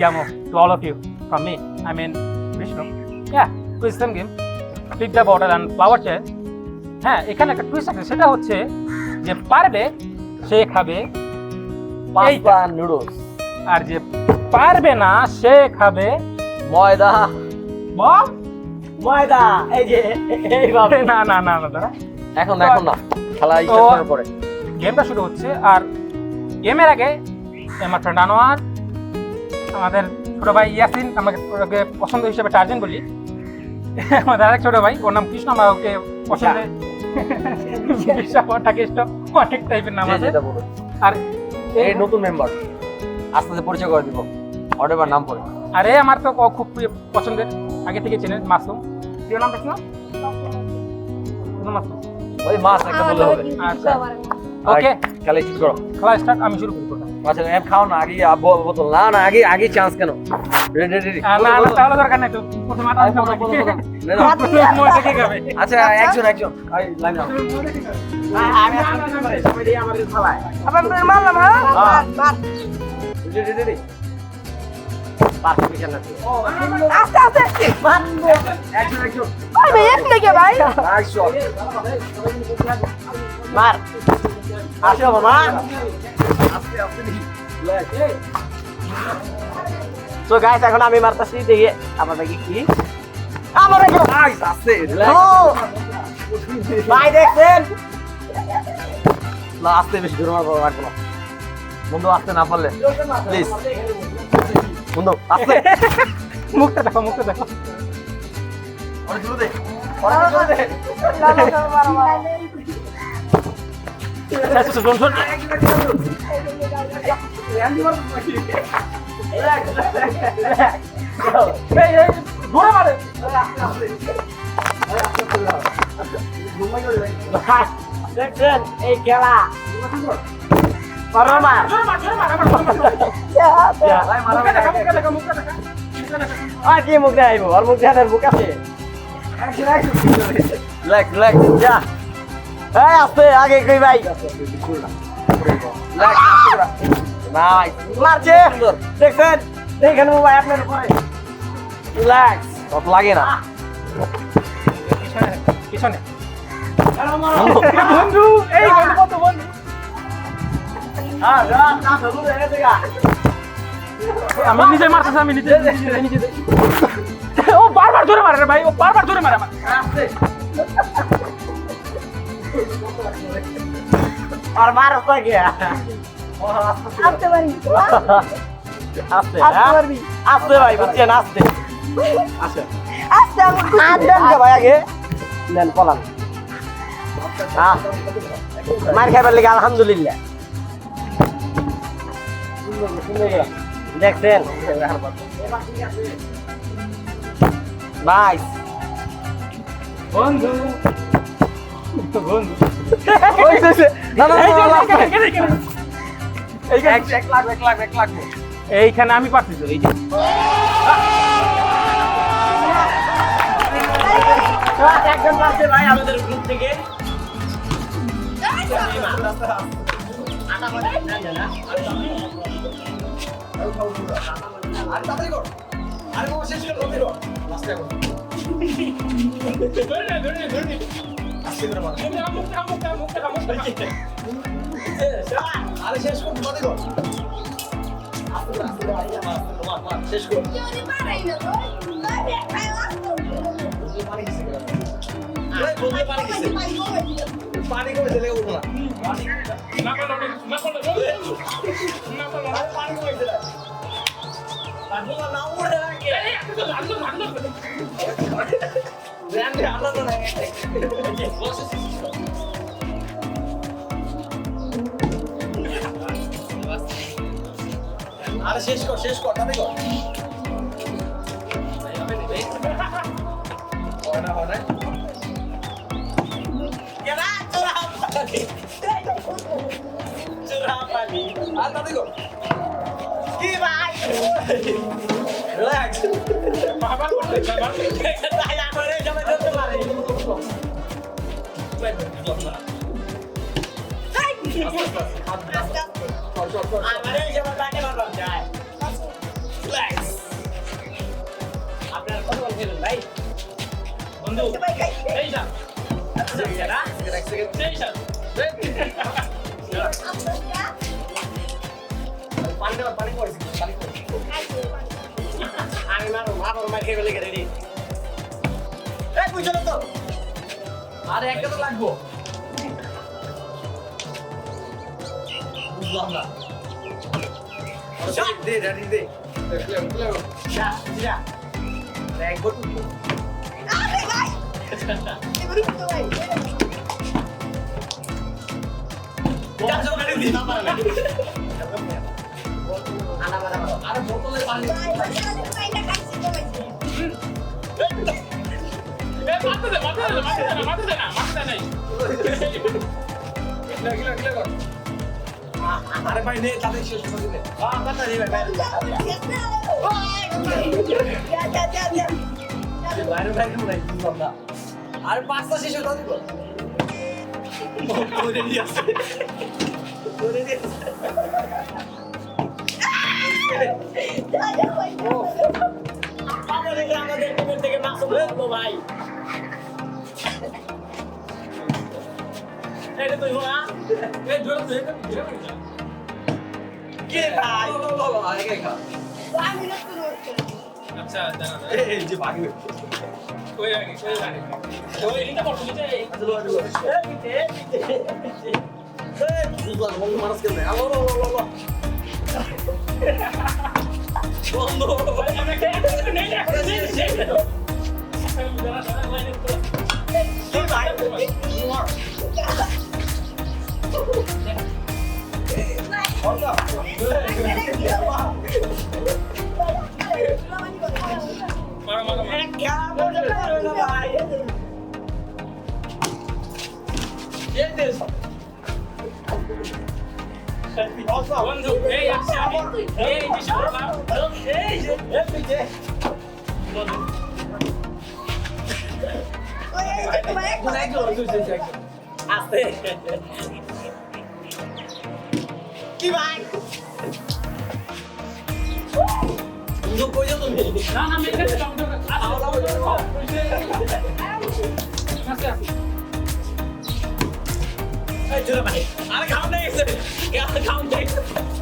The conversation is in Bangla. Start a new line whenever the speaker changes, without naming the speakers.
Diamo to all of you from me. I mean, Vishnu. Yeah, with same game. Flip the bottle and flower chair. হ্যাঁ, এখানে একটা টুইস্ট আছে, সেটা হচ্ছে যে পারবে সে খাবে
পাস্তা নুডলস
আর যে পারবে না সে খাবে
ময়দা
বল।
ময়দা এই যে এইভাবে
না না না না দাঁড়া,
এখন না খেলা
তো-
স্টার্ট করার পরে
গেমটা শুরু হচ্ছে। আর গেমের আগে আমার ফ্রেন্ড আনোয়ার, আমাদের ছোট ভাই ইয়াসিন, আমাকে ওকে পছন্দ হিসেবে টার্জেন বলি, আমাদের আরেক ছোট ভাই, ওর নাম কৃষ্ণ, আমরা ওকে পছন্দে কৃষ্ণ অনেক টাইপের নাম
যে
আছে।
যেটা বলুন।
আর
এই নতুন মেম্বার আস্তে আস্তে পরিচয় করে দিব অর্ডার নাম পড়ে
আরে আমার তো ও খুব প্রিয় পছন্দের, আগে থেকে চেনেন, মাসুম। প্রিয় নামটা কি? মাসুম।
ওই মাছ একটা বললে হবে
আচ্ছা ওকে,
খেলা শুরু করো
খেলা স্টার্ট, আমি শুরু করবো।
আচ্ছা এম খাও না আগে বোতল না না আগে চান্স কেন রেডি রেডি
না না তাহলে দরকার নাই, তো প্রথমে আটা খাবো নাকি? মজা কে খাবে?
আচ্ছা একজন আই লাইন নাও
আপনাদের মারলাম হ্যাঁ মার
রেডি রেডি পাঁচ মিনিট আছে
আস্তে আস্তে
একজন
ভাই ভাই এক লাগে ভাই
নাইস শট মার আসো মামা আস্তে আস্তে তো গাইস এখন আমি মারতাছি দেখি আমার ভাই কি আমার নাইস আস্তে ও ভাই দেখছেন না আস্তে বেশি জোরে মারবো রাখবো না বন্ধু আস্তে না পারলে প্লিজ বন্ধু আস্তে
মুখটা দেখো, মুখটা দেখো।
অনেক জোরে দে অনেক জোরে দে
আচ্ছা, শোন, শোন। এই, এই, ধরে মারে।
দেখছেন এই খেলা পারো মার
ধরে মার, ধরে মার, আমার ধরে মার। মুখটা দেখো, মুখটা দেখো, মুখটা দেখো।
আর কি মুখ দেখাইবো আর মুখ দেখানোর বুক আছে রিল্যাক্স যা এই আস্তে আগে কই ভাই নাইস মারছে দেখছেন দেখেন ভাই আপনার উপরে রিল্যাক্স অত লাগে না
পিছনে, পিছনে। বন্ধু, এই বন্ধু, কত বন্ধু।
হ্যাঁ যা না ধরু রে দেখা
আমি নিজে মারতেছি, আমি নিজে নিজে। ও বারবার ধরে মারে রে ভাই, ও বারবার ধরে মারে আমার।
আস্তে আর মারছ না কি
আস্তে পারি
আস্তে
আস্তে পারবি
আস্তে ভাই বুঝছেন আস্তে আচ্ছা
আস্তে আমি
দেন কে ভাই আগে নেন পলান মার খাইবার লেগে আলহামদুলিল্লাহ দেখছেন নাইস
বন্ধু, বন্ধু।
না না
এই যে, এইখানে, এইখানে। এইখানে।
এক লাখ
এইখানে আমি পারছি তো, এই যে।
একজন পারছে ভাই আমাদের গ্রুপ থেকে শেষ করো
যদি মারাই না তো ভাই খাই আসতো
পানি কমে চলে উঠো না পানি কমে চলে না উড়ে লাগে গ্র্যান্ডে আনন্দ লাগে আরে শেষ কর তাতে কর হয় না কেনা চোরা পানি আর তাতে কর কি ভাই রিল্যাক্স বাবা তাই আমারে জমে ধরতে পারে আমারে জমে বাটে মারবা যায় রিল্যাক্স আপনার কত বল খেলেন ভাই
বন্ধু
ভাই খাইছে
এই যা এই যা
আপনারা
পানি পড়েছে পানি পড়েছে
খাইছে
আমি মারো মার খেয়ে গেলে রেডি এই বুঝছো তো আরে একটা তো লাগবো বুঝলাম না দে রেডি দে যা যা এক বটু
আরে ভাই এবারে তো ভাই
যা যাও রেডি দি না পারে আনা মারা আরে বোতলে পানি
ভাই ভাই এটা খাইছে তো ভাইছে
মাথা দে নাই
আরে ভাই নে তাদের শেষ করে দিলে কথা নেই ভাই বাইরে বাইরে নাই বুঝলাম না আরে পাঁচটা শেষ করে দিব ওরে দিয়ে আছে ওরে দিয়ে আমাদের টিমের থেকে মাসুম বলবো ভাই এটা তুই না কে ভাই বাবা আগে খা
আচ্ছা জানা
এই যে ভাগি
কই আগে ওই এটা করতে দিতে
চলো চলো এই পিতে এই বুঝলাম বন্ধু মানুষ কেন আলো আলো আলো বন্ধু
আমরা কে নেই না
কি ভাই क्या बोल रहे हो भाई ये देश
বন্ধু এই আসছে আমি এই দিশা
ये पीछे आस्ते की भाई जो कोई तो नहीं
না না মেরে কাউন্টার
ए चलो भाई अरे खाओ नहीं इसे क्या खाओ नहीं